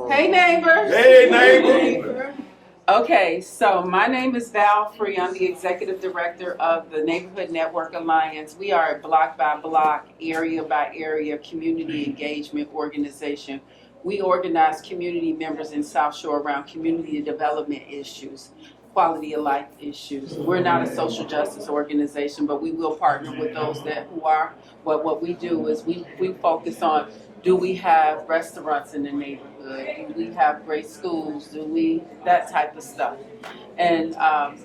Hey neighbors. Hey neighbor. Okay, so my name is Val Free. I'm the executive director of the Neighborhood Network Alliance. We are a block by block, area by area community engagement organization. We organize community members in South Shore around community development issues, quality of life issues. We're not a social justice organization, but we will partner with those who are. What we do is we focus on, do we have restaurants in the neighborhood? Do we have great schools? That type of stuff. And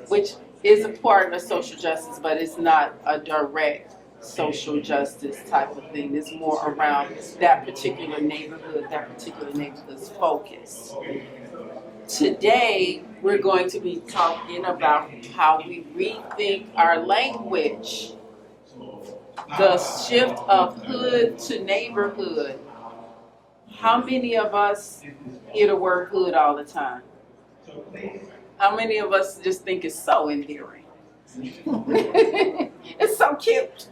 which is a part of social justice, but it's not a direct social justice type of thing. It's more around that particular neighborhood's focus. Today, we're going to be talking about how we rethink our language. The shift of hood to neighborhood. How many of us hear the word hood all the time? How many of us just think it's so endearing? It's so cute.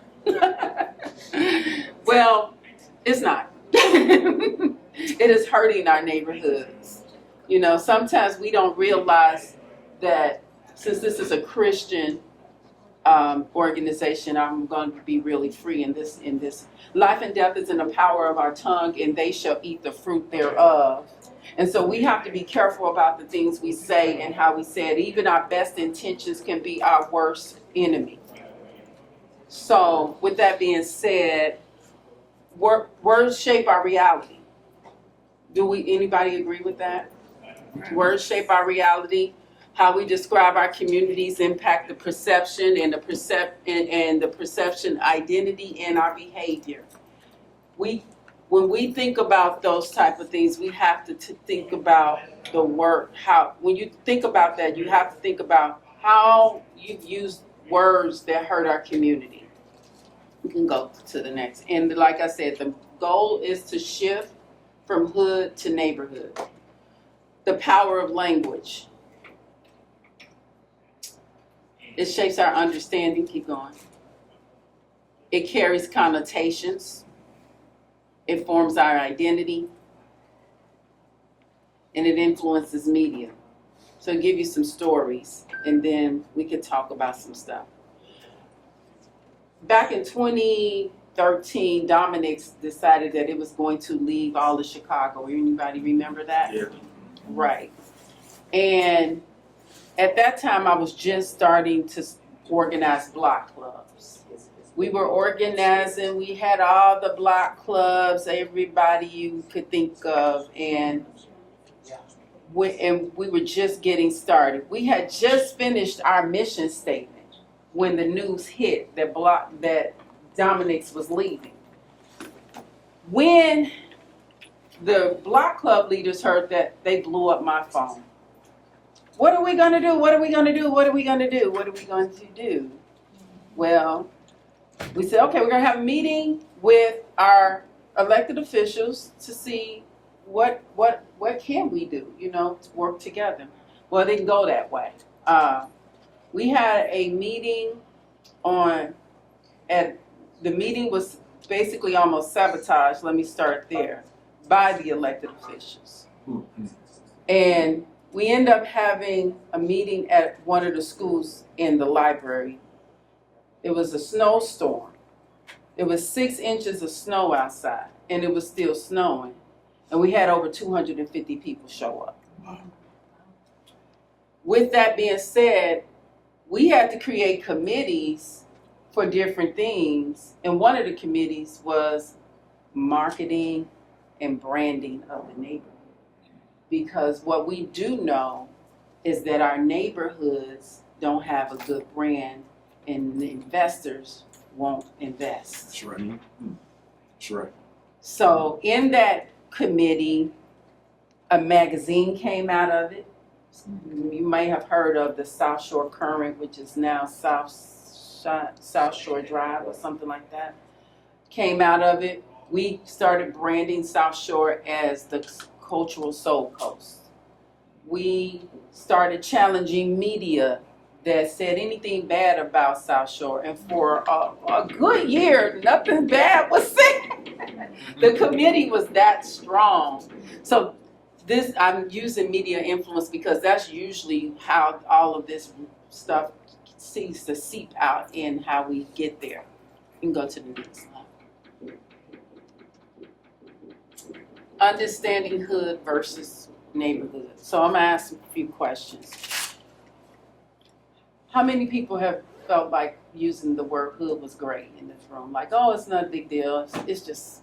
Well, it's not. It is hurting our neighborhoods. You know, sometimes we don't realize that since this is a Christian organization, I'm going to be really free in this. Life and death is in the power of our tongue, and they shall eat the fruit thereof. And so we have to be careful about the things we say and how we say it. Even our best intentions can be our worst enemy. So with that being said, words shape our reality. Anybody agree with that? Words shape our reality. How we describe our communities impact the perception and the perception identity and our behavior. When we think about those type of things, we have to think about the work. When you think about that, you have to think about how you've used words that hurt our community. We can go to the next. And like I said, the goal is to shift from hood to neighborhood. The power of language. It shapes our understanding. Keep going. It carries connotations. It forms our identity. And it influences media. So I'll give you some stories, and then we could talk about some stuff. Back in 2013, Dominick's decided that it was going to leave all of Chicago. Anybody remember that? Yeah. Right. And at that time, I was just starting to organize block clubs. We were organizing, we had all the block clubs, everybody you could think of, and we were just getting started. We had just finished our mission statement when the news hit that Dominick's was leaving. When the block club leaders heard that, they blew up my phone. What are we going to do? What are we going to do? What are we going to do? What are we going to do? Well, we said, okay, we're going to have a meeting with our elected officials to see what can we do, to work together. Well, it didn't go that way. We had a meeting the meeting was basically almost sabotaged, let me start there, by the elected officials. And we end up having a meeting at one of the schools in the library. It was a snowstorm. It was 6 inches of snow outside, and it was still snowing. And we had over 250 people show up. With that being said, we had to create committees for different things. And one of the committees was marketing and branding of the neighborhood. Because what we do know is that our neighborhoods don't have a good brand, and the investors won't invest. That's right. That's right. So in that committee, a magazine came out of it. You may have heard of the South Shore Current, which is now South Shore Drive or something like that. Came out of it. We started branding South Shore as the Cultural Soul Coast. We started challenging media that said anything bad about South Shore, and for a good year, nothing bad was said. The committee was that strong. So this, I'm using media influence because that's usually how all of this stuff seems to seep out in how we get there. You can go to the next slide. Understanding hood versus neighborhood. So I'm gonna ask a few questions. How many people have felt like using the word hood was great in this room? Like, oh, it's not a big deal. It's just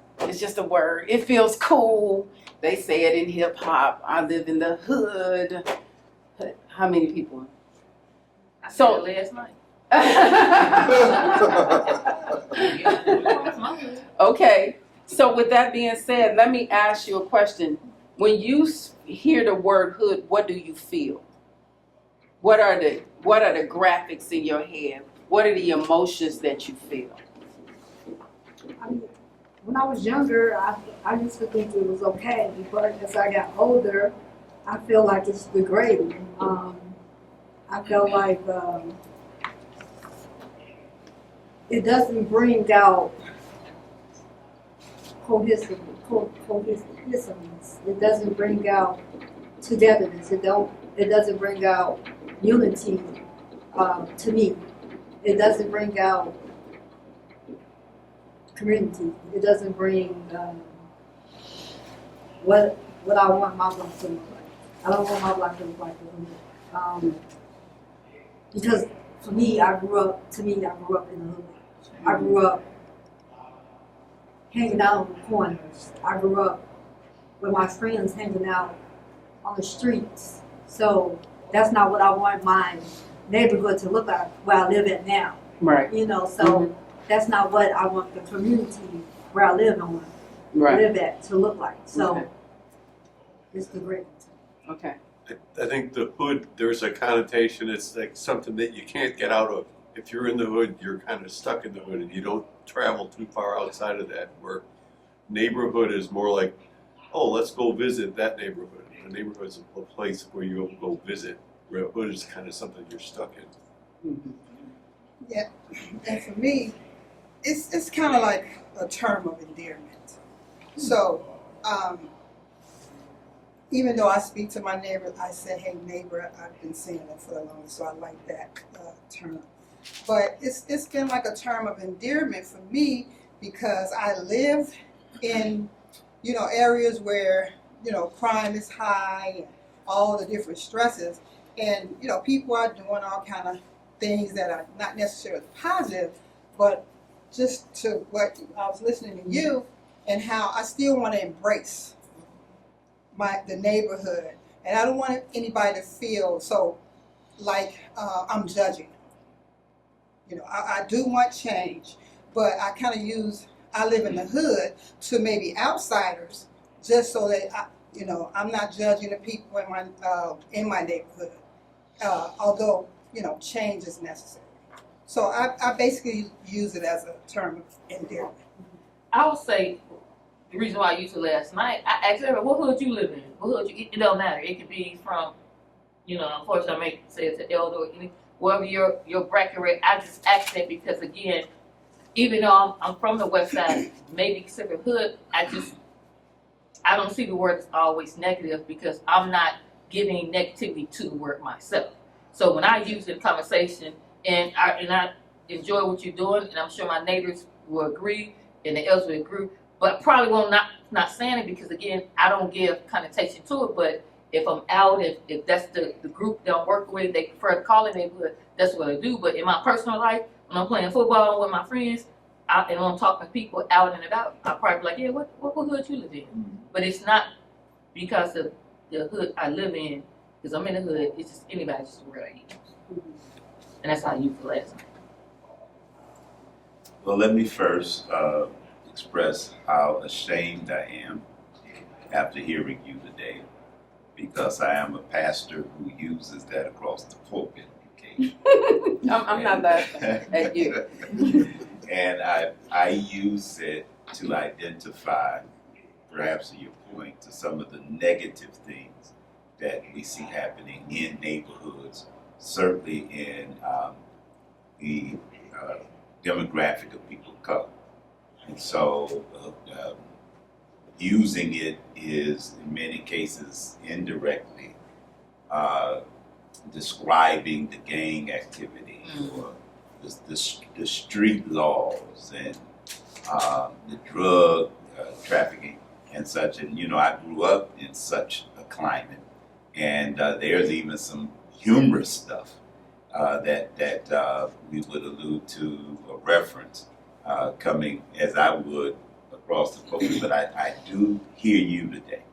a word. It feels cool. They say it in hip hop. I live in the hood. How many people? I said it last night. Okay. So with that being said, let me ask you a question. When you hear the word hood, what do you feel? What are the graphics in your head? What are the emotions that you feel? I mean, when I was younger, I used to think it was okay, but as I got older, I feel like it's degrading. I feel like it doesn't bring out cohesiveness. It doesn't bring out togetherness. It doesn't bring out unity. To me, it doesn't bring out community. It doesn't bring what I want my block to look like. I don't want my block to look like the hood. Because for me, I grew up in the hood. I grew up hanging out on the corners. I grew up with my friends hanging out on the streets. So that's not what I want my neighborhood to look like where I live at now. Right. So that's not what I want the community where I live live at to look like. So Okay. it's the great. Okay. I think the hood, there's a connotation, it's like something that you can't get out of. If you're in the hood, you're kind of stuck in the hood and you don't travel too far outside of that. Where neighborhood is more like, oh, let's go visit that neighborhood. A neighborhood is a place where you go visit. Where a hood is kind of something you're stuck in. Mm-hmm. Yeah, and for me, it's kind of like a term of endearment. So, even though I speak to my neighbor, I say, "Hey, neighbor," I've been saying that for the longest, so I like that term. But it's been like a term of endearment for me because I live in areas where crime is high and all the different stresses, and people are doing all kind of things that are not necessarily positive, but just to what I was listening to you and how I still want to embrace the neighborhood, and I don't want anybody to feel so like I'm judging. I do want change, but I kind of I live in the hood to maybe outsiders, just so that I'm not judging the people in my neighborhood, although change is necessary. So I basically use it as a term of endearment. I would say the reason why I used it last night, I asked everyone, what hood you live in? What hood it don't matter. It could be from, unfortunately I may say it's an elder or wherever your bracket rate. I just asked that because again, even though I'm from the west side, maybe considered hood, I don't see the word as always negative because I'm not giving negativity to the word myself. So when I use it in conversation and I enjoy what you're doing, and I'm sure my neighbors will agree and the elders will agree, but probably will not saying it because again, I don't give connotation to it. But if I'm out, if that's the group that I'm working with, they prefer to call it neighborhood, that's what I do. But in my personal life, when I'm playing football with my friends, and when I'm talking to people out and about, I'll probably be like, yeah, what hood you live in? But it's not because of the hood I live in, because I'm in the hood, it's just anybody, just the word I use. And that's how I use the last name. Well, let me first express how ashamed I am after hearing you today, because I am a pastor who uses that across the pulpit occasionally. I'm not laughing at you. And I use it to identify, perhaps to your point, to some of the negative things that we see happening in neighborhoods, certainly in the demographic of people of color. And so using it is in many cases indirectly describing the gang activity or the street laws and the drug trafficking and such. And you know, I grew up in such a climate, and there's even some humorous stuff that we would allude to or reference coming as I would across the podium. But I do hear you today,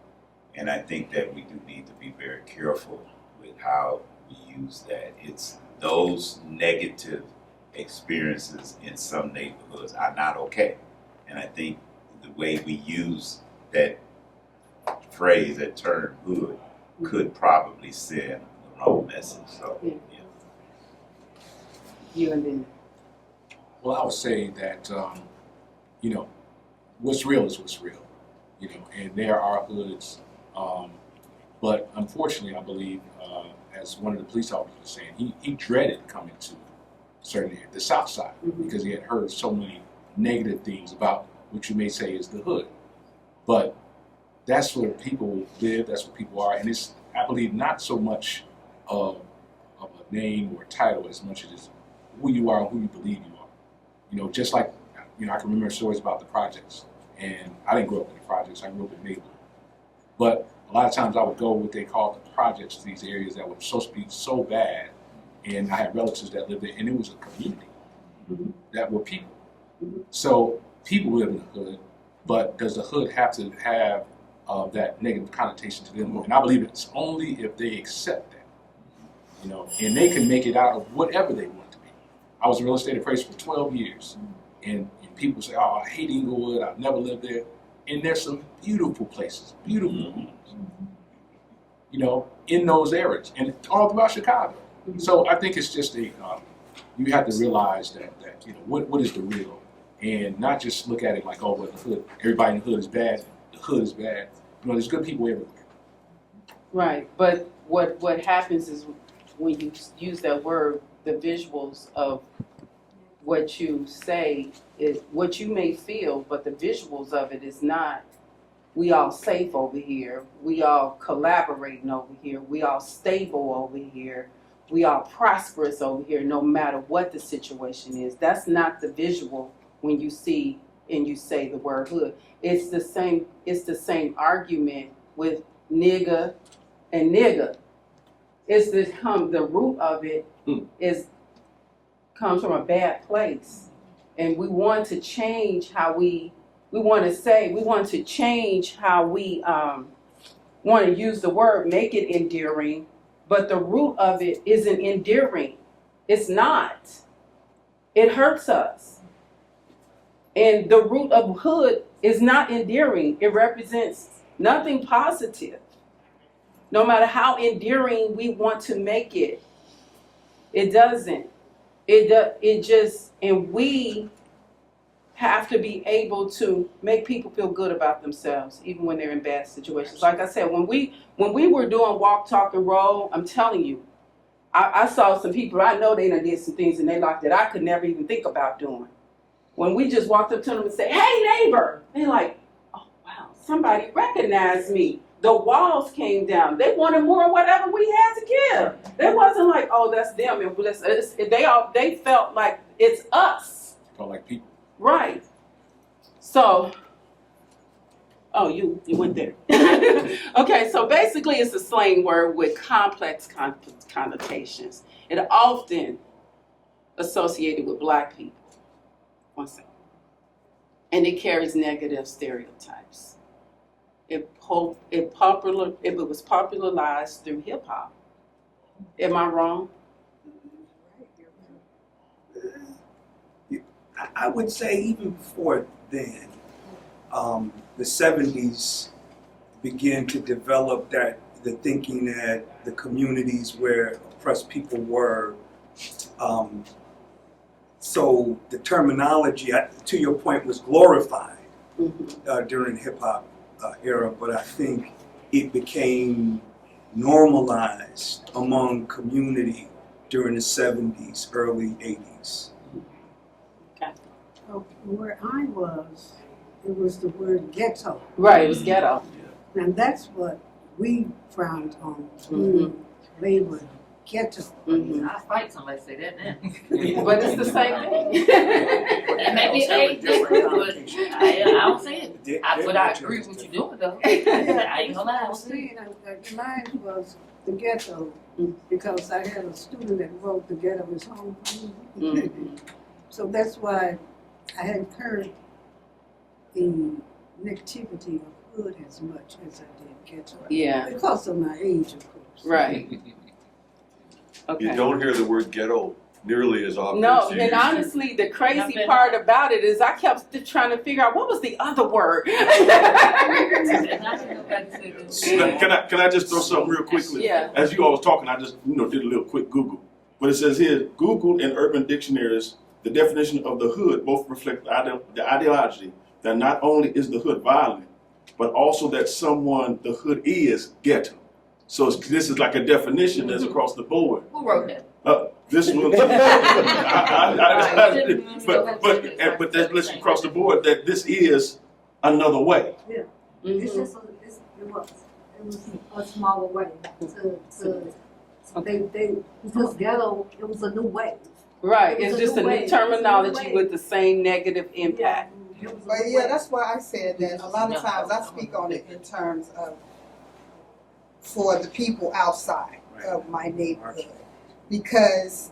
and I think that we do need to be very careful with how we use that. It's those negative experiences in some neighborhoods are not okay, and I think the way we use that phrase, that term hood, could probably send the wrong message. So, yeah. You and then. Well, I would say that, you know, what's real is what's real, you know, and there are hoods, but unfortunately, I believe, as one of the police officers was saying, he dreaded coming to certain areas, the South Side, because he had heard so many negative things about what you may say is the hood. But that's where people live, that's where people are, and it's, I believe, not so much of a name or a title as much as it's who you are and who you believe you are. You know, just like, you know, I can remember stories about the projects, and I didn't grow up in the projects, I grew up in neighborhood. But a lot of times I would go what they call the projects, to these areas that were supposed to be so bad, and I had relatives that lived there, and it was a community that were people. So people live in the hood, but does the hood have to have that negative connotation to them? And I believe it's only if they accept that, you know, and they can make it out of whatever they want to be. I was a real estate appraiser for 12 years, and people say, oh, I hate Inglewood, I've never lived there. And there's some beautiful places, beautiful homes, you know, in those areas, and all throughout Chicago. So I think it's just you have to realize that you know, what is the real, and not just look at it like, oh, well, the hood, everybody in the hood is bad, the hood is bad. You know, there's good people everywhere. Right, but what happens is when you use that word, the visuals of what you say is what you may feel, but the visuals of it is not, we all safe over here, we all collaborating over here, we all stable over here, we all prosperous over here, no matter what the situation is. That's not the visual when you see and you say the word hood. It's the same argument with nigga and nigga. It's the root of it comes from a bad place. And we want to change how we want to change how we want to use the word, make it endearing, but the root of it isn't endearing. It's not. It hurts us. And the root of hood is not endearing. It represents nothing positive. No matter how endearing we want to make it, it doesn't. And we have to be able to make people feel good about themselves, even when they're in bad situations. Like I said, when we were doing walk, talk, and roll, I'm telling you, I saw some people, I know they done did some things in their life that I could never even think about doing. When we just walked up to them and said, hey neighbor, they're like, oh wow, somebody recognized me. The walls came down. They wanted more of whatever we had to give. They wasn't like, oh, that's them. They felt like it's us. Felt like people. Right. So, oh, you went there. Okay, so basically it's a slang word with complex connotations. It often associated with black people. One second. And it carries negative stereotypes. It was popularized through hip hop. Am I wrong? I would say even before then, the 70s began to develop the thinking that the communities where oppressed people were. So the terminology, to your point, was glorified during the hip hop era, but I think it became normalized among community during the 70s, early 80s. Where I was, it was the word ghetto. Right, it was ghetto. And that's what we frowned on. Mhm. Labor, ghetto. Mhm. I fight somebody say that now. But it's the same thing. It may be age different, but I don't say it. But I agree with what you're doing though. I ain't gonna lie, I I don't was see saying that mine was the ghetto because I had a student that wrote the ghetto is home for me. Mhm. So that's why I hadn't heard the negativity of hood as much as I did ghetto. Yeah, Because of my age, of course. right. You Okay. don't hear the word ghetto nearly as often No, as you and used to. honestly, the crazy Nothing. part about it is I kept trying to figure out what was the other word. Can I just throw something real quickly? Yeah. As you all was talking, I just did a little quick Google. But it says here, Google and Urban Dictionaries, the definition of the hood both reflect the ideology that not only is the hood violent, but also that the hood is ghetto. So this is like a definition that's across the board. Who wrote that? This one, but that's listed across the board that this is another way. It's Mhm. just, it was a smaller way because ghetto, it was a new way. Right, It was it's a just new a way. new It's a new terminology way. with the same negative impact. It was a But new yeah, way. that's why I said that a lot of times I speak on it in terms of for the people outside of my neighborhood because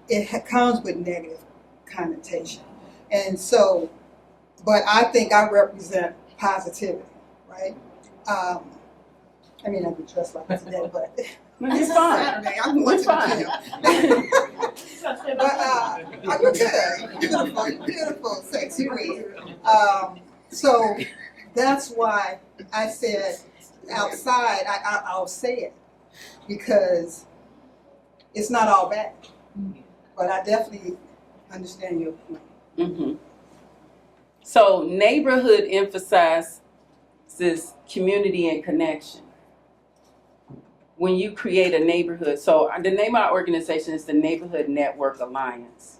it comes with negative connotation. And so, but I think I represent positivity, right? I mean, I be dressed like today, but You're it's fine. Saturday. I'm going You're to the fine. gym. But you're good. Beautiful, beautiful, sexy queen. So that's why I said outside, I'll say it because it's not all bad. But I definitely understand your point. Mhm. So neighborhood emphasizes community and connection. When you create a neighborhood, so the name of our organization is the Neighborhood Network Alliance.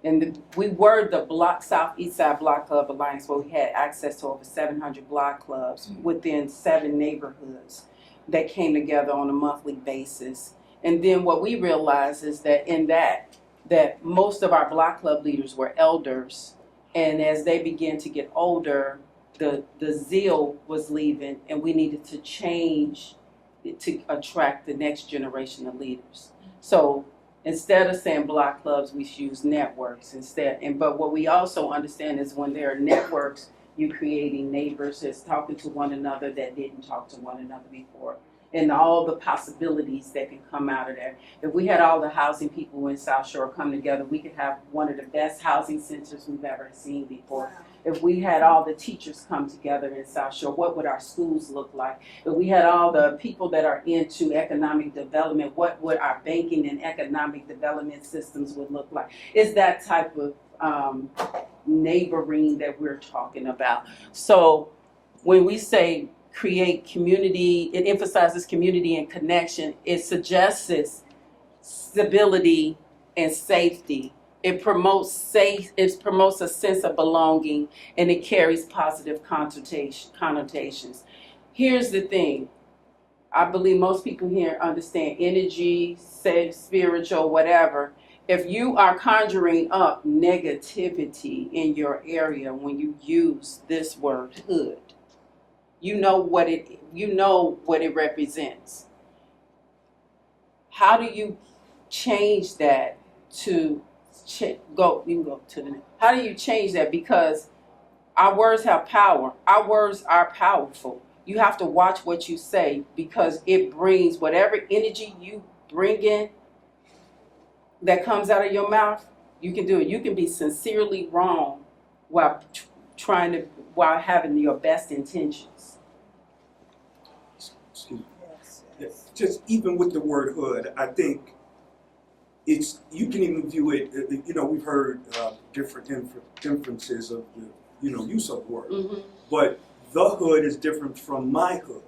And we were the Southeast Side Block Club Alliance, where we had access to over 700 block clubs within 7 neighborhoods that came together on a monthly basis. And then what we realized is that that most of our block club leaders were elders, and as they began to get older, the zeal was leaving, and we needed to change to attract the next generation of leaders. So instead of saying block clubs, we use networks instead. But what we also understand is when there are networks, you're creating neighbors that's talking to one another that didn't talk to one another before, and all the possibilities that can come out of there. If we had all the housing people in South Shore come together, we could have one of the best housing centers we've ever seen before. If we had all the teachers come together in South Shore, what would our schools look like? If we had all the people that are into economic development, what would our banking and economic development systems would look like? It's that type of neighboring that we're talking about. So when we say create community, it emphasizes community and connection. It suggests stability and safety. It promotes a sense of belonging, and it carries positive connotations. Here's the thing. I believe most people here understand energy, spiritual, whatever. If you are conjuring up negativity in your area when you use this word hood, you know what it represents. How do you change that to how do you change that? Because our words have power. Our words are powerful. You have to watch what you say because it brings whatever energy you bring in that comes out of your mouth. You can do it. You can be sincerely wrong while having your best intentions. Yes. Just even with the word hood, I think you can even view it, we've heard different inferences of the, use of the word. Mm-hmm. But the hood is different from my hood.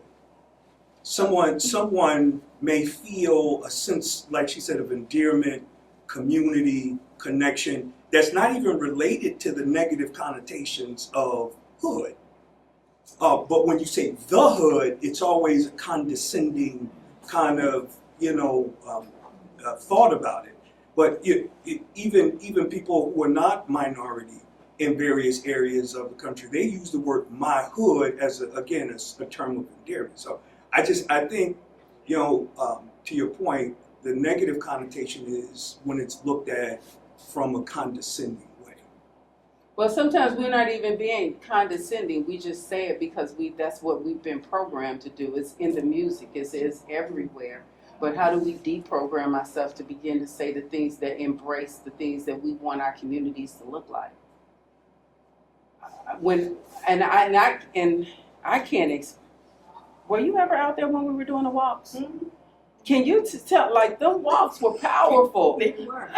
Someone may feel a sense, like she said, of endearment, community, connection, that's not even related to the negative connotations of hood. But when you say the hood, it's always a condescending kind of, thought about it. But even people who are not minority in various areas of the country, they use the word "my hood" as a term of endearment. So I think, to your point, the negative connotation is when it's looked at from a condescending way. Well, sometimes we're not even being condescending. We just say it because that's what we've been programmed to do. It's in the music. It's everywhere. But how do we deprogram ourselves to begin to say the things that embrace the things that we want our communities to look like? I can't. Were you ever out there when we were doing the walks? Mm-hmm. Can you tell? Like, the walks were powerful. They were.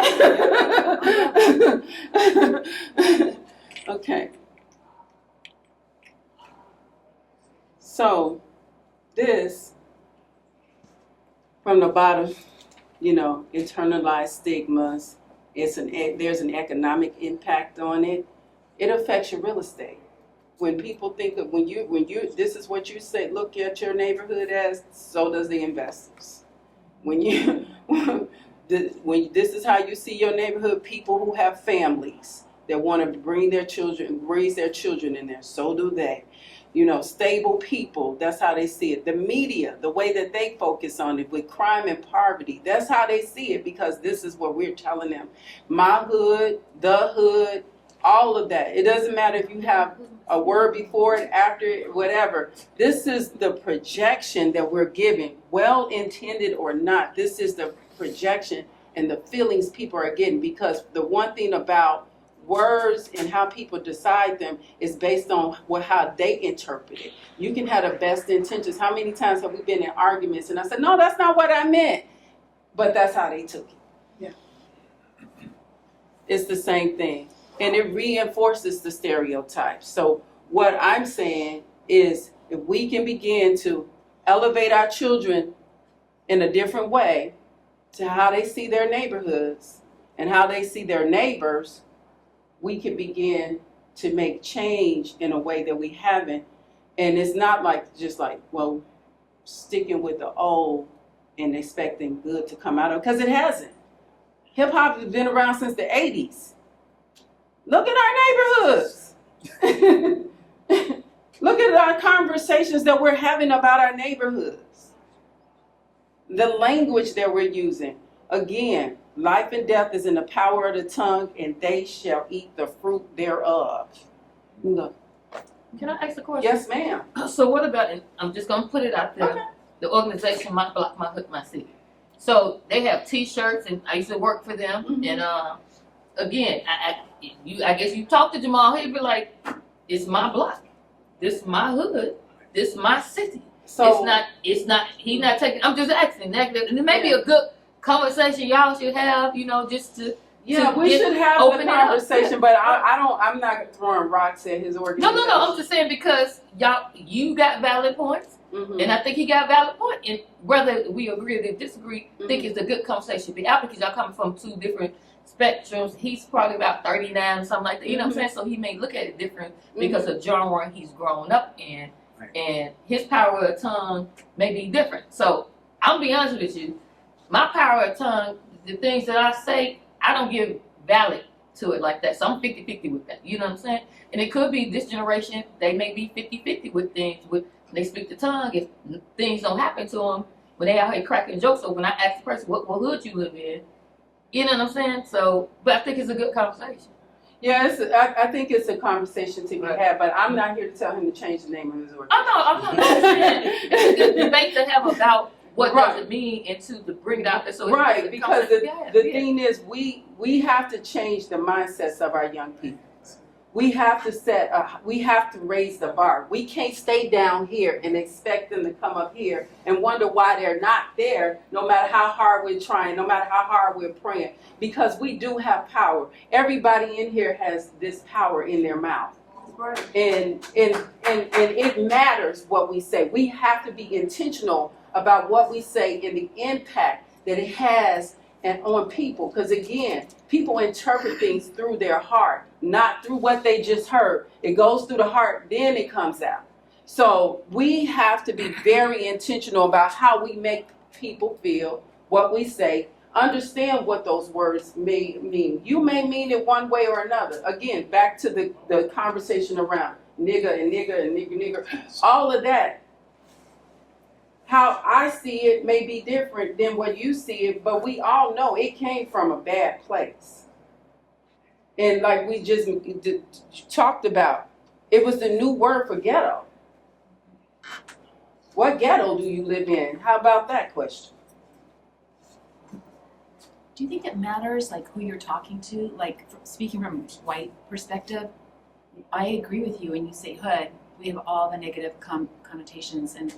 Okay. So, this, from the bottom, internalized stigmas. There's an economic impact on it. It affects your real estate. When people think of when you this is what you say, look at your neighborhood as, so does the investors. When this is how you see your neighborhood, people who have families that want to raise their children in there, so do they. Stable people, that's how they see it. The media, the way that they focus on it with crime and poverty, that's how they see it, because this is what we're telling them. My hood, the hood, all of that. It doesn't matter if you have a word before it, after it, whatever. This is the projection that we're giving, well intended or not. This is the projection and the feelings people are getting, because the one thing about words and how people decide them is based on how they interpret it. You can have the best intentions. How many times have we been in arguments and I said, no, that's not what I meant, but that's how they took it. Yeah. It's the same thing. And it reinforces the stereotypes. So what I'm saying is, if we can begin to elevate our children in a different way to how they see their neighborhoods and how they see their neighbors, we can begin to make change in a way that we haven't. And it's not sticking with the old and expecting good to come out of it, because it hasn't. Hip hop has been around since the 80s. Look at our neighborhoods. Look at our conversations that we're having about our neighborhoods. The language that we're using. Again, life and death is in the power of the tongue, and they shall eat the fruit thereof. No. Can I ask a question? Yes, ma'am. So what about, and I'm just gonna put it out there, Okay. the organization My Block, My Hood, My City. So they have T-shirts, and I used to work for them. Mhm. And again, I guess you talk to Jamal, he'd be like, "It's my block, this my hood, this my city." So It's not. He not taking. I'm just asking negative, and it may be a good conversation y'all should have. Just to. yeah, to we get- should have open the it up. conversation, but I'm not throwing rocks at his No, organization. I'm just saying because you got valid points. Mhm. And I think he got a valid point. And whether we agree or disagree, I think it's a good conversation to be out, because y'all coming from two different spectrums. He's probably about 39 or something like that. You know what I'm saying? So he may look at it different because of genre he's grown up in. Right. And his power of tongue may be different. So I'll be honest with you. My power of tongue, the things that I say, I don't give valid to it like that. So I'm 50-50 with that. You know what I'm saying? And it could be this generation, they may be 50-50 with things. When they speak the tongue, if things don't happen to them, when they out here cracking jokes. So when I ask the person, what hood you live in, you know what I'm saying? So, but I think it's a good conversation. Yes, I think it's a conversation to be had, but I'm not here to tell him to change the name of his organization. I'm not saying it's a good debate to have about what Right. does it mean and to bring it out there. So it's Right, a because conversation to have, the yeah. thing is, we have to change the mindsets of our young people. We have to raise the bar. We can't stay down here and expect them to come up here and wonder why they're not there, no matter how hard we're trying, no matter how hard we're praying, because we do have power. Everybody in here has this power in their mouth. Right. And it matters what we say. We have to be intentional about what we say and the impact that it has and on people. Because again, people interpret things through their heart, not through what they just heard. It goes through the heart, then it comes out. So we have to be very intentional about how we make people feel, what we say, understand what those words may mean. You may mean it one way or another. Again, back to the conversation around nigger and nigger and nigger, all of that. How I see it may be different than what you see it, but we all know it came from a bad place. And like we just talked about, it was the new word for ghetto. What ghetto do you live in? How about that question? Do you think it matters, like, who you're talking to? Like, speaking from a white perspective, I agree with you when you say hood. We have all the negative connotations, and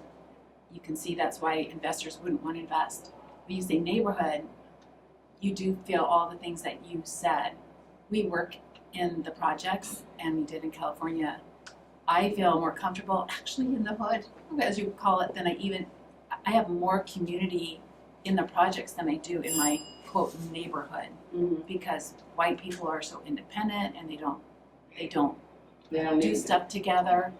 you can see that's why investors wouldn't want to invest. When you say neighborhood, you do feel all the things that you said. We work in the projects, and we did in California. I feel more comfortable actually in the hood, as you call it, than I have more community in the projects than I do in my quote neighborhood, because white people are so independent and they don't do stuff together.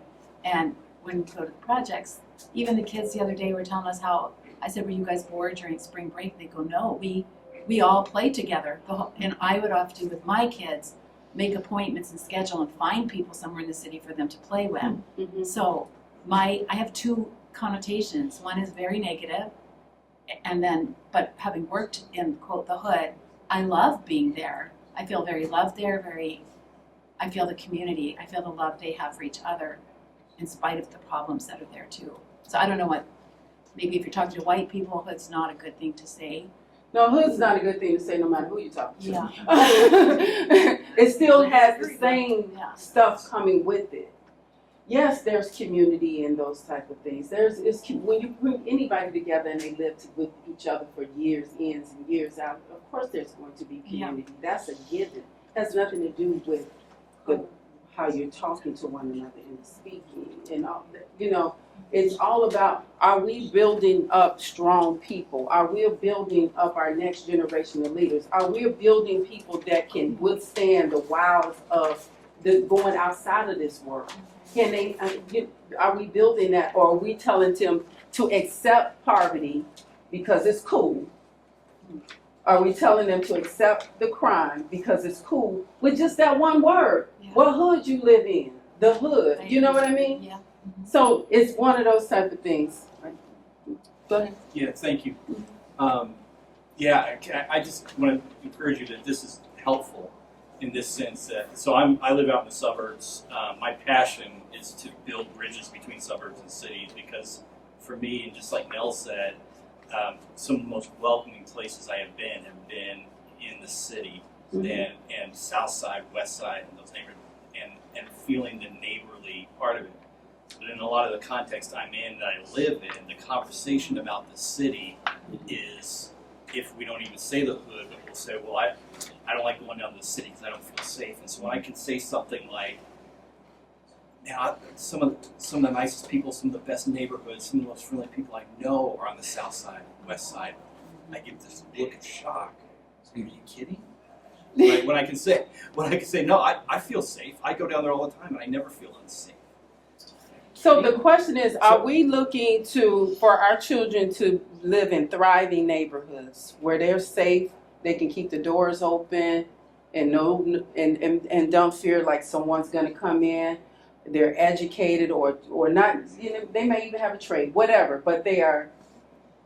And when we go to the projects, even the kids the other day were telling us how, I said, were you guys bored during spring break? They go, no, we all play together. And I would often, with my kids, make appointments and schedule and find people somewhere in the city for them to play with. Mm-hmm. So I have two connotations. One is very negative, and then, but having worked in quote the hood, I love being there. I feel very loved there. I feel the community. I feel the love they have for each other, in spite of the problems that are there too. So I don't know what. Maybe if you're talking to white people, hood's not a good thing to say. No, hood's not a good thing to say no matter who you're talking to. Yeah. It still has the same Yeah. stuff coming with it. Yes, there's community and those type of things. When you bring anybody together and they live with each other for years in and years out, of course there's going to be community. That's a given. It has nothing to do with how you're talking to one another and speaking and all that. You know, it's all about, are we building up strong people? Are we building up our next generation of leaders? Are we building people that can withstand the wiles of going outside of this world? Can they? Are we building that, or are we telling them to accept poverty because it's cool? Are we telling them to accept the crime because it's cool with just that one word? Yeah. What hood you live in? The hood. You know what I mean? Yeah. So it's one of those type of things. Go ahead. Yeah, thank you. I just want to encourage you that this is helpful in this sense that, so I live out in the suburbs. My passion is to build bridges between suburbs and cities, because for me, and just like Nell said, some of the most welcoming places I have been in the city, and south side, west side, and those neighborhoods, and feeling the neighborly part of it. But in a lot of the context I'm in, that I live in, the conversation about the city is, if we don't even say the hood, but we'll say, well, I don't like going down to the city because I don't feel safe. And so when I can say something like, man, some of the nicest people, some of the best neighborhoods, some of the most friendly people I know are on the south side, west side, I get this look of shock. Are you kidding? Right? When I can say, no, I feel safe. I go down there all the time and I never feel unsafe. So the question is, are we looking for our children to live in thriving neighborhoods where they're safe, they can keep the doors open, and don't fear like someone's going to come in? They're educated or not. You know, they may even have a trade, whatever. But they are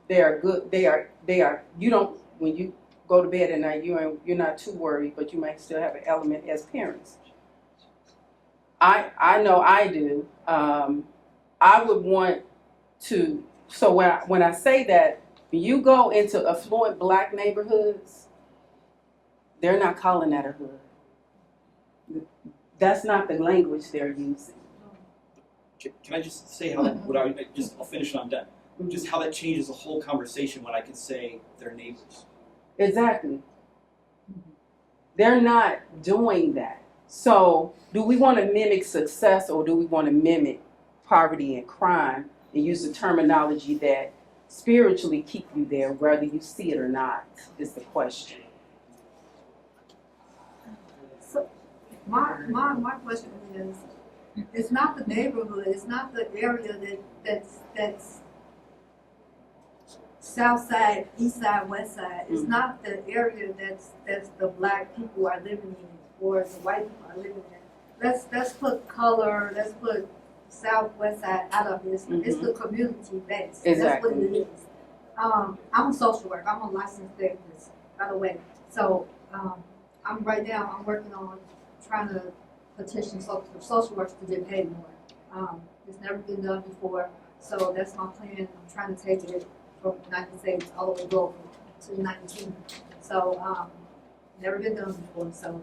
good. They are. You don't, when you go to bed at night, you're not too worried, but you might still have an element as parents. I know I do. I would want to. So when I say that, when you go into affluent black neighborhoods, they're not calling that a hood. That's not the language they're using. Can I just say how that? I'll finish and I'm done. Just how that changes the whole conversation when I can say they're neighbors. Exactly. They're not doing that. So do we want to mimic success, or do we want to mimic poverty and crime and use the terminology that spiritually keep you there, whether you see it or not, is the question. So, my question is, it's not the neighborhood, it's not the area that's south side, east side, west side. It's not the area that's the black people are living in or the white people are living in. Let's put color, let's put south, west side out of this. It's the community base. That's what it is. I'm a social worker. I'm a licensed therapist, by the way. So I'm working on trying to petition social workers to get paid more. It's never been done before, so that's my plan. I'm trying to take it from the United States all the way global to the United Kingdom. So never been done before. So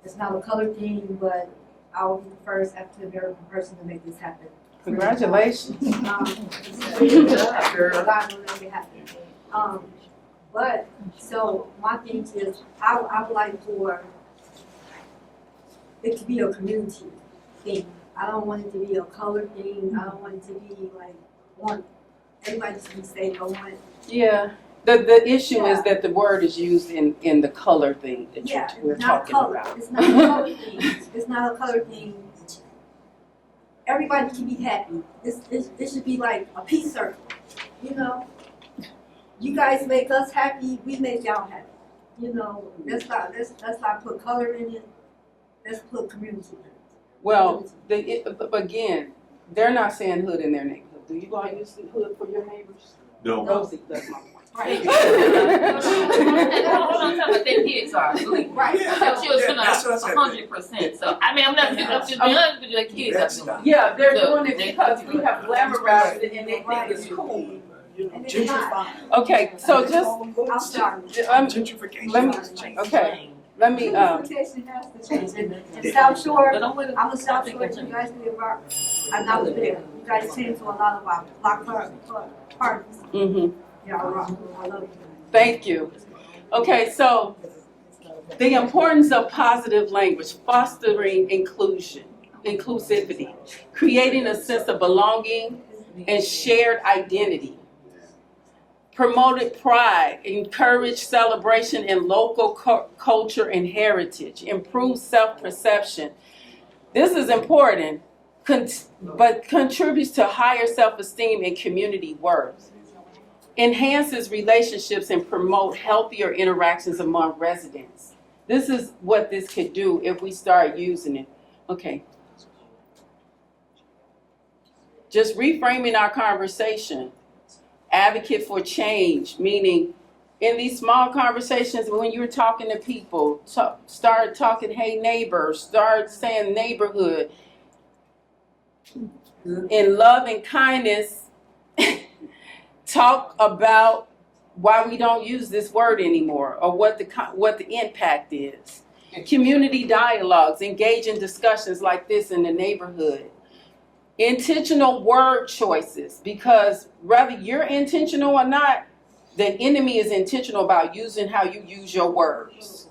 it's not a color thing, but I'll be the first African American person to make this happen. Congratulations. Good job, girl. God will make it happen. But so my thing is, I would like for it to be a community thing. I don't want it to be a color thing. I don't want it to be like want everybody to be safe. I want it. Yeah. The issue is that the word is used in the color thing that we're it's not talking color. about. It's not a color thing. It's not a color thing. Everybody can be happy. It should be like a peace circle. You know, you guys make us happy. We make y'all happy. You know, let's not put color in it. Let's put community in it. Well, again, they're not saying hood in their neighborhood. Do you all use the hood for your neighbors? No. Rosie, that's my point. Right. Hold on, tell me their kids are. Right. So she was That's what I said. 100%. So I mean, I'm just being honest with you. Their kids are doing it. Yeah, they're So, doing it because we have glamorized it and they think it's cool. And it's not. Okay, so just, I'm sorry. Gentrification. let me, Gentrification has to change. In South Shore, But I'm with I'm a South Shore. You guys did rock. And I was there. You guys came to a lot of our block parties. Y'all rock. I love you. Thank you. Okay, so the importance of positive language, fostering inclusivity, creating a sense of belonging and shared identity, promoted pride, encourage celebration in local culture and heritage, improve self-perception. This is important, but contributes to higher self-esteem and community worth. Enhances relationships and promote healthier interactions among residents. This is what this could do if we start using it. Okay. Just reframing our conversation. Advocate for change, meaning in these small conversations when you're talking to people, start talking, hey neighbor, start saying neighborhood. In love and kindness, talk about why we don't use this word anymore or what the impact is. Community dialogues, engage in discussions like this in the neighborhood. Intentional word choices, because whether you're intentional or not, the enemy is intentional about using how you use your words.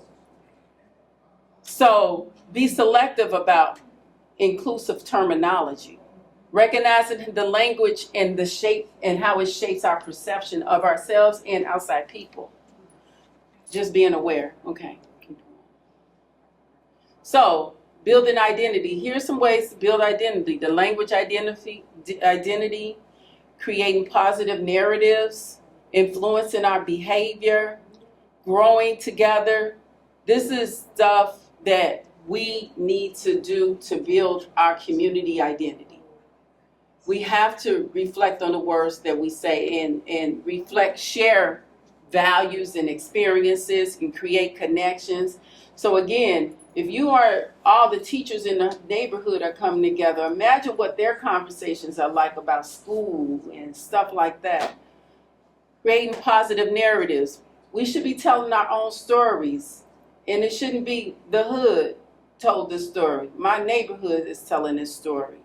So be selective about inclusive terminology. Recognizing the language and the shape and how it shapes our perception of ourselves and outside people. Just being aware. Okay. So, building identity. Here's some ways to build identity. The language identity, creating positive narratives, influencing our behavior, growing together. This is stuff that we need to do to build our community identity. We have to reflect on the words that we say and reflect, share values and experiences and create connections. So again, if you are, all the teachers in the neighborhood are coming together, imagine what their conversations are like about school and stuff like that. Creating positive narratives. We should be telling our own stories, and it shouldn't be the hood told this story. My neighborhood is telling this story.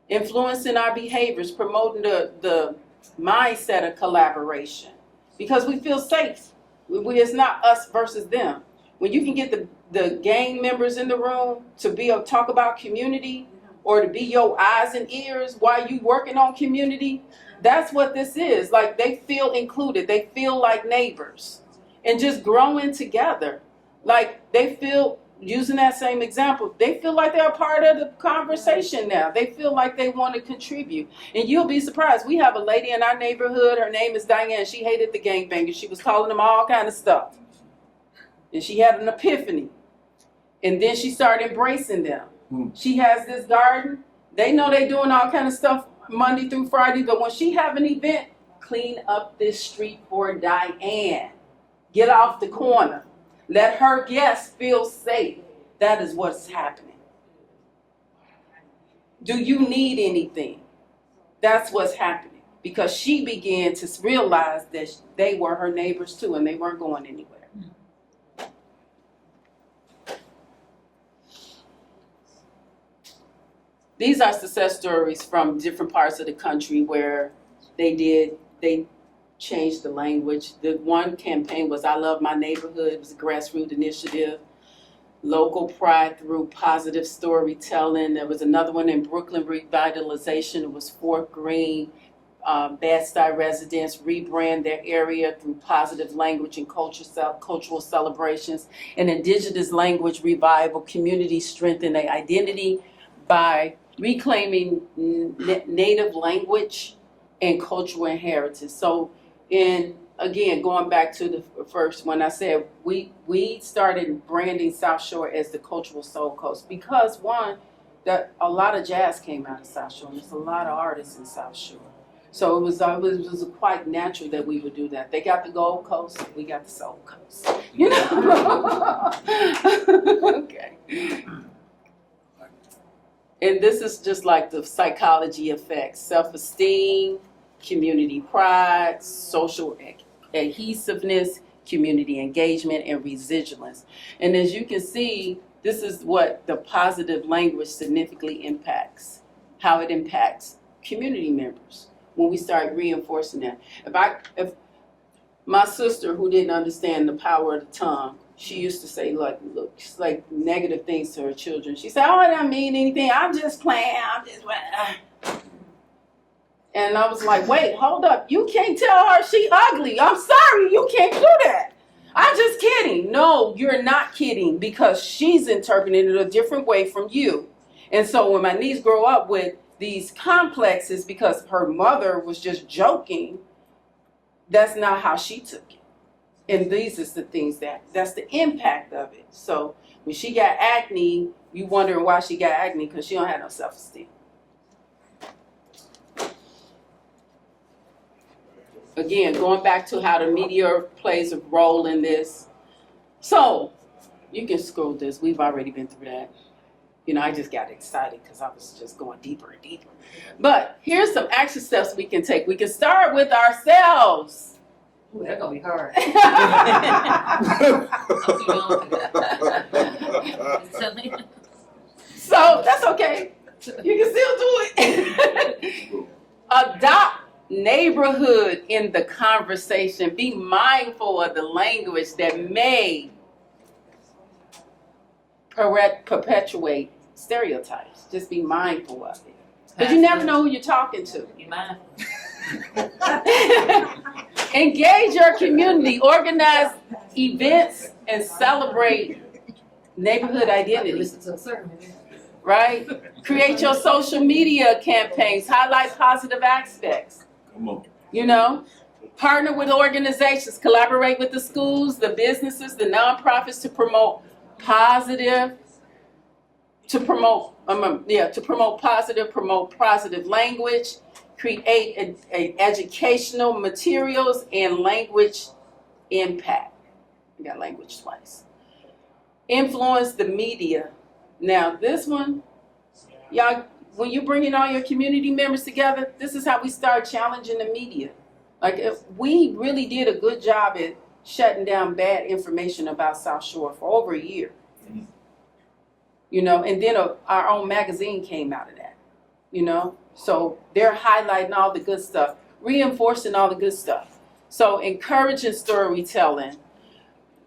Influencing our behaviors, promoting the mindset of collaboration, because we feel safe. It's not us versus them. When you can get the gang members in the room to talk about community or to be your eyes and ears while you working on community. That's what this is. Like, they feel included. They feel like neighbors and just growing together. Like, they feel, using that same example, they feel like they're a part of the conversation now. They feel like they want to contribute. And you'll be surprised. We have a lady in our neighborhood. Her name is Diane. She hated the gangbangers. She was calling them all kind of stuff. And she had an epiphany. And then she started embracing them. She has this garden. They know they doing all kind of stuff Monday through Friday. But when she have an event, clean up this street for Diane. Get off the corner. Let her guests feel safe. That is what's happening. Do you need anything? That's what's happening. Because she began to realize that they were her neighbors too, and they weren't going anywhere. These are success stories from different parts of the country where they changed the language. The one campaign was I Love My Neighborhood. It was a grassroots initiative. Local pride through positive storytelling. There was another one in Brooklyn, revitalization. It was Fort Greene. Bed-Stuy residents rebrand their area through positive language and cultural celebrations. And indigenous language revival, communities strengthen their identity by reclaiming native language and cultural inheritance. So, again, going back to the first one, I said we started branding South Shore as the cultural soul coast because, one, that a lot of jazz came out of South Shore. There's a lot of artists in South Shore. So it was quite natural that we would do that. They got the Gold Coast, we got the Soul Coast. You know? Okay. And this is just like the psychology effects: self-esteem, community pride, social adhesiveness, community engagement, and resilience. And as you can see, this is what the positive language significantly impacts, how it impacts community members when we start reinforcing that. If my sister, who didn't understand the power of the tongue, she used to say, look, negative things to her children. She said, oh, I don't mean anything. I'm just playing. And I was like, wait, hold up. You can't tell her she ugly. I'm sorry. You can't do that. I'm just kidding. No, you're not kidding, because she's interpreting it a different way from you. And so when my niece grow up with these complexes because her mother was just joking, that's not how she took it. And these is the things that's the impact of it. So when she got acne, you wondering why she got acne, because she don't have no self-esteem. Again, going back to how the media plays a role in this. So you can scroll this. We've already been through that. You know, I just got excited because I was just going deeper and deeper. But here's some action steps we can take. We can start with ourselves. Ooh, that's gonna be hard. So that's okay. You can still do it. Adopt neighborhood in the conversation. Be mindful of the language that may perpetuate stereotypes. Just be mindful of it. Because you never know who you're talking to. You mind? Engage your community. Organize events and celebrate neighborhood identity. Listen to a sermon. Right? Create your social media campaigns. Highlight positive aspects. Come on. You know? Partner with organizations. Collaborate with the schools, the businesses, the nonprofits to promote positive language, create educational materials and language impact. We got language twice. Influence the media. Now this one, y'all, when you're bringing all your community members together, this is how we start challenging the media. Like, if we really did a good job at shutting down bad information about South Shore for over a year. You know, and then our own magazine came out of that, you know. So they're highlighting all the good stuff, reinforcing all the good stuff. So encouraging storytelling.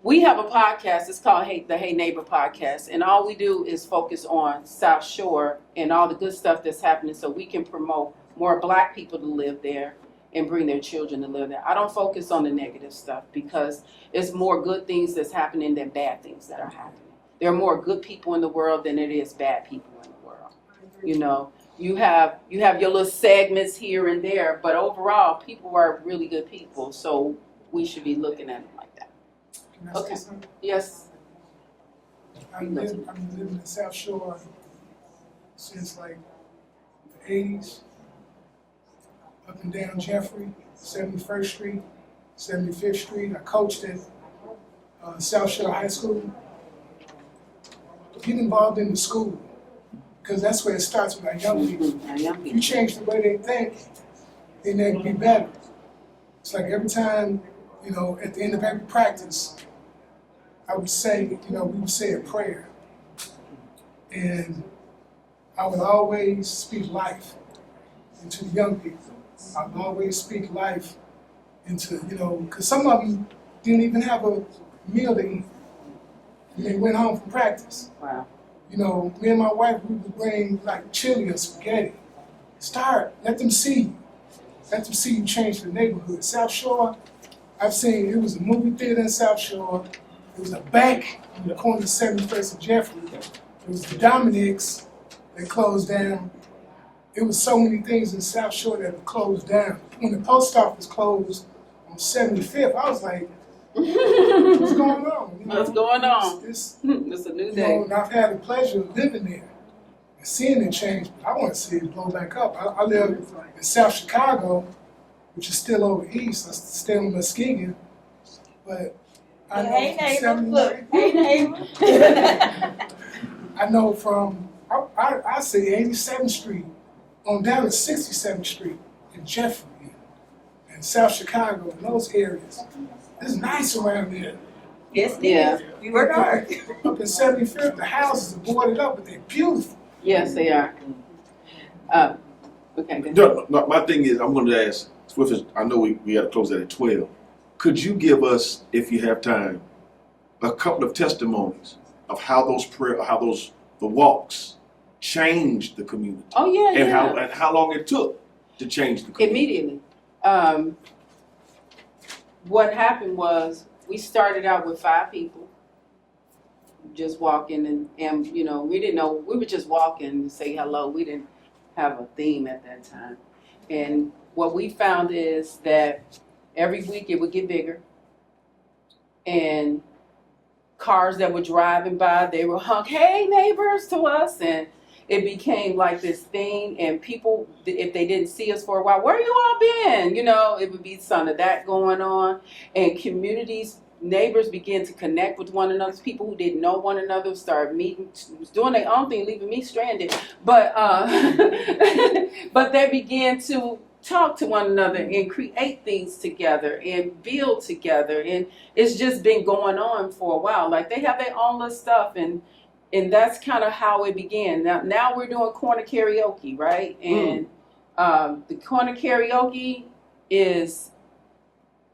we have a podcast. It's called the Hey Neighbor Podcast, and all we do is focus on South Shore and all the good stuff that's happening, so we can promote more Black people to live there and bring their children to live there. I don't focus on the negative stuff because it's more good things that's happening than bad things that are happening. There are more good people in the world than it is bad people in the world. You know, you have your little segments here and there, but overall, people are really good people. So we should be looking at them like that. Can I Okay. say something? Yes. I've been living in South Shore since like the 80s. Up and down Jeffrey, 71st Street, 75th Street. I coached at South Shore High School. Get involved in the school, because that's where it starts with our young people. Our young If you people. change the way they think, then they can be better. It's like every time, you know, at the end of every practice, I would say, you know, we would say a prayer. And I would always speak life into the young people. I would always speak life into, you know, because some of them didn't even have a meal to eat when they went home from practice. Wow. You know, me and my wife, we would bring like chili or spaghetti. Let them see you. Let them see you change the neighborhood. South Shore, I've seen, it was a movie theater in South Shore. It was a bank on the corner of 71st and Jeffrey. It was the Dominick's that closed down. It was so many things in South Shore that were closed down. When the post office closed on 75th, I was like, what's going on? You know, What's going on? It's, It's a new you day. know, and I've had the pleasure of living there and seeing it change, but I want to see it blow back up. I live in South Chicago, which is still over east. I stay on Muskegon, but I know Hey from neighbor, look, 79 hey neighbor. I know from, I say 87th Street on down to 67th Street in Jeffrey and South Chicago and those areas. It's nice around there. Yes, it Yeah. is. We work hard. Up in 75th, the houses are boarded up, but they're beautiful. Yes, they are. Okay, good. No, my thing is, I'm going to ask Swift. I know we got to close that at 12. Could you give us, if you have time, a couple of testimonies of how the walks changed the community, Oh, yeah, yeah. and how long it took to change the community? Immediately. What happened was we started out with 5 people just walking and you know, we didn't know, we were just walking to say hello. We didn't have a theme at that time. And what we found is that every week it would get bigger, and cars that were driving by, they would honk, "Hey neighbors," to us, and it became like this thing. And people, if they didn't see us for a while, "Where you all been?" You know, it would be some of that going on. And communities, neighbors began to connect with one another. People who didn't know one another started meeting, doing their own thing, leaving me stranded. But but they began to talk to one another and create things together and build together. And it's just been going on for a while. Like, they have their own little stuff, and that's kind of how it began. Now we're doing corner karaoke, right? And the corner karaoke is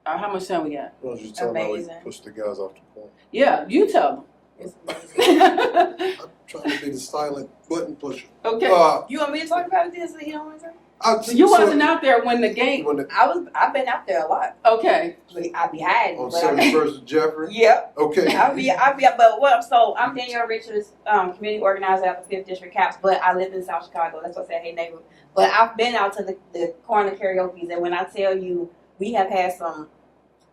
how much time we got? Well, you tell them how we Amazing. push the guys off the point. Yeah, you tell It's amazing. them. I'm trying to be the silent button pusher. Okay. You want me to talk about this? So you don't want to? You wasn't out there when the game. when the, I've been out there a lot. Okay. I be hiding. on but I- 71st and Jeffrey. Yep. Okay. But what? So I'm Danielle Richards, community organizer at the 5th District CAPS, but I live in South Chicago. That's what I said, hey neighbor. But I've been out to the corner karaoke's, and when I tell you, we have had some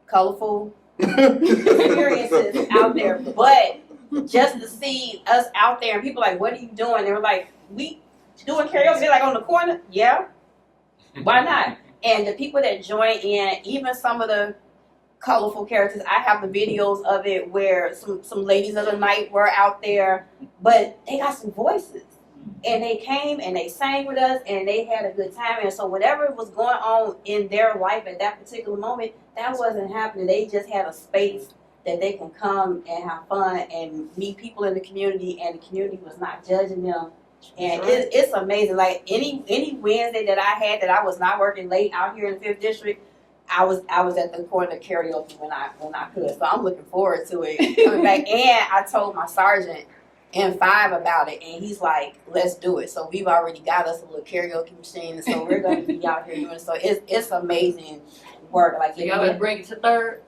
colorful experiences out there. But just to see us out there and people like, what are you doing? They were like, we doing karaoke. They're like, on the corner? Yeah. Why not? And the people that join in, even some of the colorful characters, I have the videos of it where some ladies of the night were out there, but they got some voices. And they came and they sang with us and they had a good time. And so whatever was going on in their life at that particular moment, that wasn't happening. They just had a space that they can come and have fun and meet people in the community, and the community was not judging them. And it's amazing. Like any Wednesday that I had that I was not working late out here in the 5th District, I was at the corner karaoke when I could. So I'm looking forward to it coming back. And I told my sergeant in 5 about it, and he's like, let's do it. So we've already got us a little karaoke machine, and so we're gonna be out here doing it. So it's amazing work. Like, So y'all better bring it to third.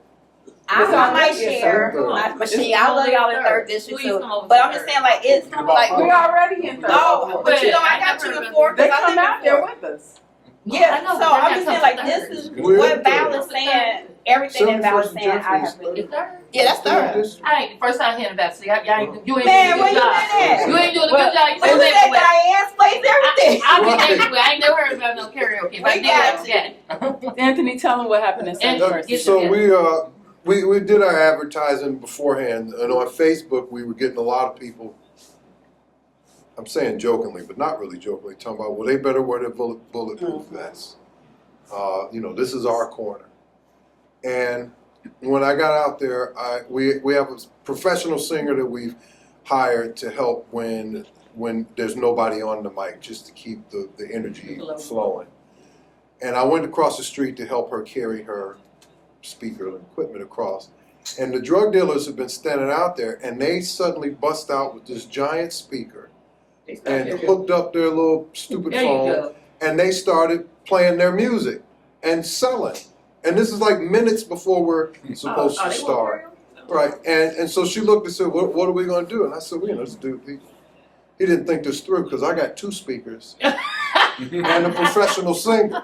I might share my machine. I love y'all in third district Please too. come over But to I'm just third. saying, like, it's like, We already in third. oh, but you know, I got you in fourth. They 'cause I come live out in there fourth. with us. Yeah, I know, so but I'm they're just not saying, like, coming this is We're what in Val third. is saying, everything that Val is saying, I have been. Is third? Yeah, that's third. I ain't first time hearing about it. So y'all ain't, you ain't Man, doing where a you good job. been at? You ain't doing a Well, good job. You Who supposed to said everywhere. Diane's place, everything? I've been everywhere. I ain't never heard about no karaoke. But I We did got that. Anthony, tell them what happened in And- St. First. Yes, So yeah. we did our advertising beforehand, and on Facebook we were getting a lot of people. I'm saying jokingly, but not really jokingly, talking about, well, they better wear their bulletproof vests. This is our corner. And when I got out there, we have a professional singer that we've hired to help when there's nobody on the mic, just to keep the energy flowing. And I went across the street to help her carry her speaker and equipment across. And the drug dealers have been standing out there, and they suddenly bust out with this giant speaker and hooked up their little stupid There you phone, go. and they started playing their music and selling. And this is like minutes before we're supposed to start. Right, and so she looked and said, what are we gonna do? And I said, well, this dude, he didn't think this through, because I got 2 speakers and a professional singer.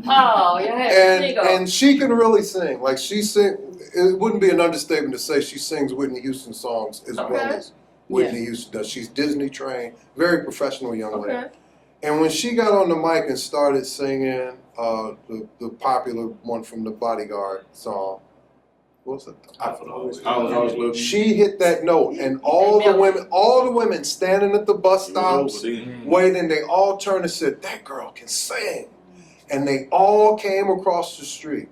Oh, yeah. And she can really sing. Like, it wouldn't be an understatement to say she sings Whitney Houston songs as well as Whitney Houston does. She's Disney trained, very professional young lady. And when she got on the mic and started singing the popular one from the Bodyguard song, what was it? I was looking. She hit that note, and all the women standing at the bus stops waiting, they all turned and said, that girl can sing. And they all came across the street.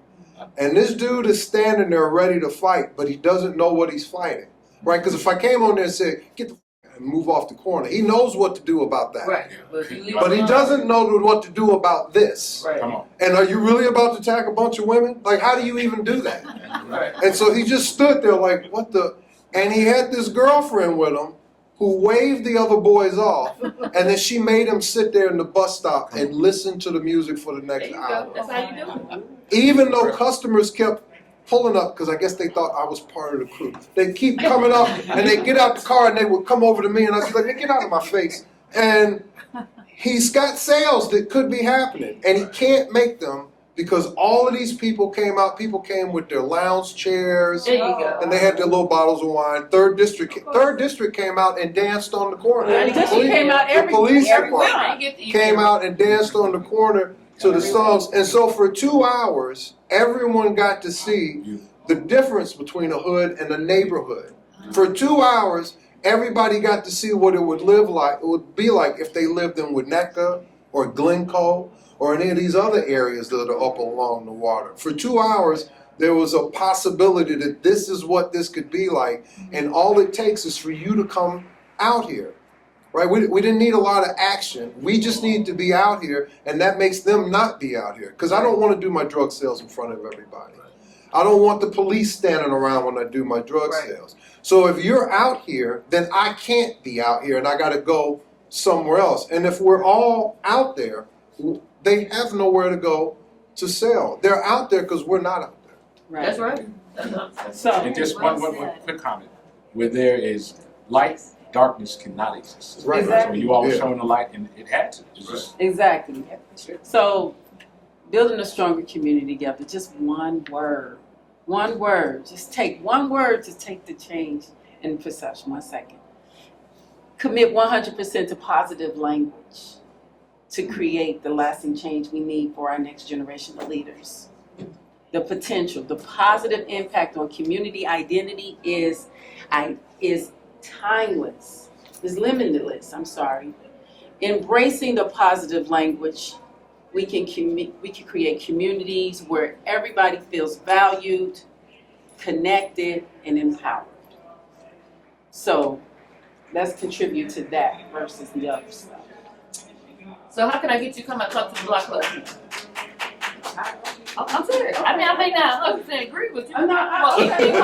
And this dude is standing there ready to fight, but he doesn't know what he's fighting, right? Because if I came on there and said, get the and move off the corner, he knows what to do about that. Right. But he doesn't know what to do about this. Right. Come on. And are you really about to attack a bunch of women? Like, how do you even do that? Right. And so he just stood there like, what the? And he had this girlfriend with him who waved the other boys off, and then she made him sit there in the bus stop and listen to the music for the There next you hour. go. That's how you do it. Even though customers kept pulling up, because I guess they thought I was part of the crew. They keep coming up, and they get out the car, and they would come over to me, and I'd be like, hey, get out of my face. And he's got sales that could be happening, and he can't make them because all of these people came out. People came with their lounge chairs, There you go. and they had their little bottles of wine. Third district came out and danced on the corner. Third district came out the police Every department week. came out and danced on the corner to the songs. And so for 2 hours, everyone got to see the difference between a hood and a neighborhood. For 2 hours, everybody got to see what it would be like if they lived in Winnetka or Glencoe or any of these other areas that are up along the water. For 2 hours, there was a possibility that this is what this could be like, and all it takes is for you to come out here. Right? We didn't need a lot of action. We just need to be out here, and that makes them not be out here. Because I don't want to do my drug sales in front of everybody. I don't want the police standing around when I do my drug sales. So if you're out here, then I can't be out here, and I got to go somewhere else. And if we're all out there, they have nowhere to go to sell. They're out there because we're not out there. That's right. That's what I'm saying. So, And just one quick comment. Where there is light, darkness cannot exist. Right. So you always Yeah. showing the light, and it had to. It's just, exactly. So, building a stronger community together, just one word. One word. Just take one word to take the change in perception. 1 second. Commit 100% to positive language to create the lasting change we need for our next generation of leaders. The potential, the positive impact on community identity is timeless, is limitless, Embracing the positive language, we can create communities where everybody feels valued, connected, and empowered. So let's contribute to that versus the other stuff. So how can I get you to come and talk to the Block Club? I'm serious. I mean, I may not 100% agree with you. I'm not, Well, okay.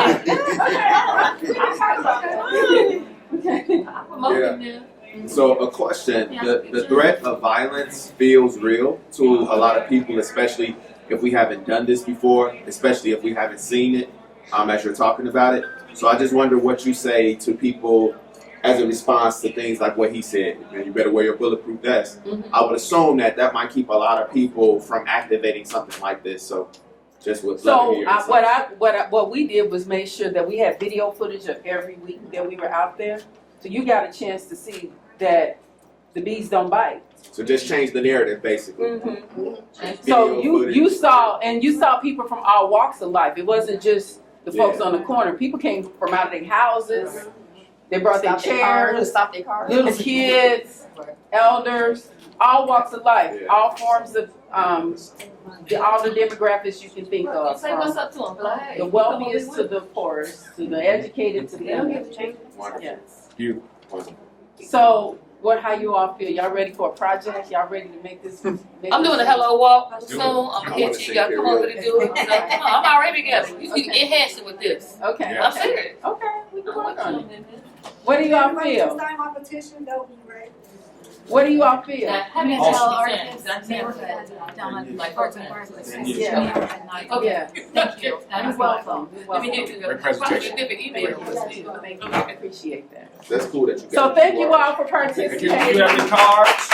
I'm promoting them. So a question, the threat of violence feels real to a lot of people, especially if we haven't done this before, especially if we haven't seen it, as you're talking about it. So I just wonder what you say to people as a response to things like what he said, man, you better wear your bulletproof vest. I would assume that might keep a lot of people from activating something like this. So just would love to hear your insight. What we did was make sure that we had video footage of every week that we were out there. So you got a chance to see that the bees don't bite. So just change the narrative, basically. So Video you footage. saw people from all walks of life. It wasn't just the folks on the corner. People came from out of their houses. They brought their chairs, Stop their cars. little kids, elders, all walks of life, all forms of all the demographics you can think of. Say what's From up to them. Like, hey, the wealthiest to the poorest, to the educated to the Wonderful. yes. Beautiful. So how you all feel? Y'all ready for a project? Y'all ready to make this? I'm doing a hello walk soon. I'm gonna get you. Y'all come over to do it. Come on, I'm already together. You enhance it with this. Okay. I'm serious. Okay. We can I'm work on it. working What do y'all Everybody feel? just sign my petition, that would be great. What do you all feel? Have you Awesome. tell our Awesome. kids That's neighborhood down at Like Parks and part-time. Parks? Yeah. Okay, Yeah. thank you. That You're is welcome. You're Let me welcome. get you Great the presentation. different email. Thank you. I appreciate that. That's cool that you got So thank you all for You participating. have any cards?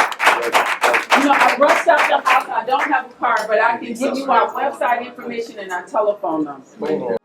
You know, I rushed out the house. I don't have a card, but I can give you our website information and our telephone number.